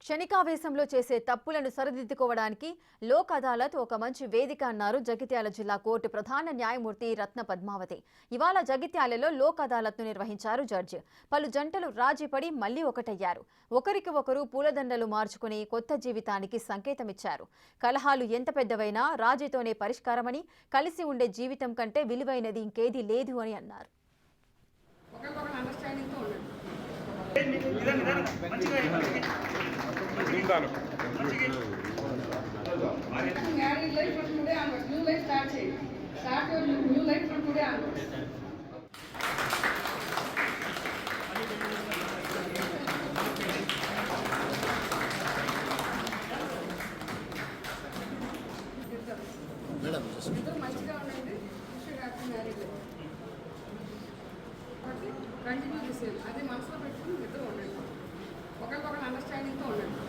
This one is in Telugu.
క్షణికావేశంలో చేసే తప్పులను సరిదిద్దుకోవడానికి లోక్ అదాలత్ ఒక మంచి వేదిక అన్నారు జగిత్యాల జిల్లా కోర్టు ప్రధాన న్యాయమూర్తి రత్న పద్మావతి. ఇవాళ జగిత్యాలలో లోక్ అదాలత్ను నిర్వహించారు జడ్జి. పలు జంటలు రాజీపడి మళ్లీ ఒకటయ్యారు. ఒకరికి ఒకరు పూలదండలు మార్చుకుని కొత్త జీవితానికి సంకేతమిచ్చారు. కలహాలు ఎంత పెద్దవైనా రాజీతోనే పరిష్కారమని, కలిసి ఉండే జీవితం కంటే విలువైనది ఇంకేదీ లేదు అని అన్నారు. Married life from today onwards, new life start your new life from today onwards. Madam, ఇద్దరు మంచిగా ఉండండి. హ్యాపీ మ్యారేజ్ కంటిన్యూ చేసేది అది మనసులో పెట్టుకుని ఇద్దరు ఉండండి. ఒకరికొకరు అండర్స్టాండింగ్తో ఉండండి.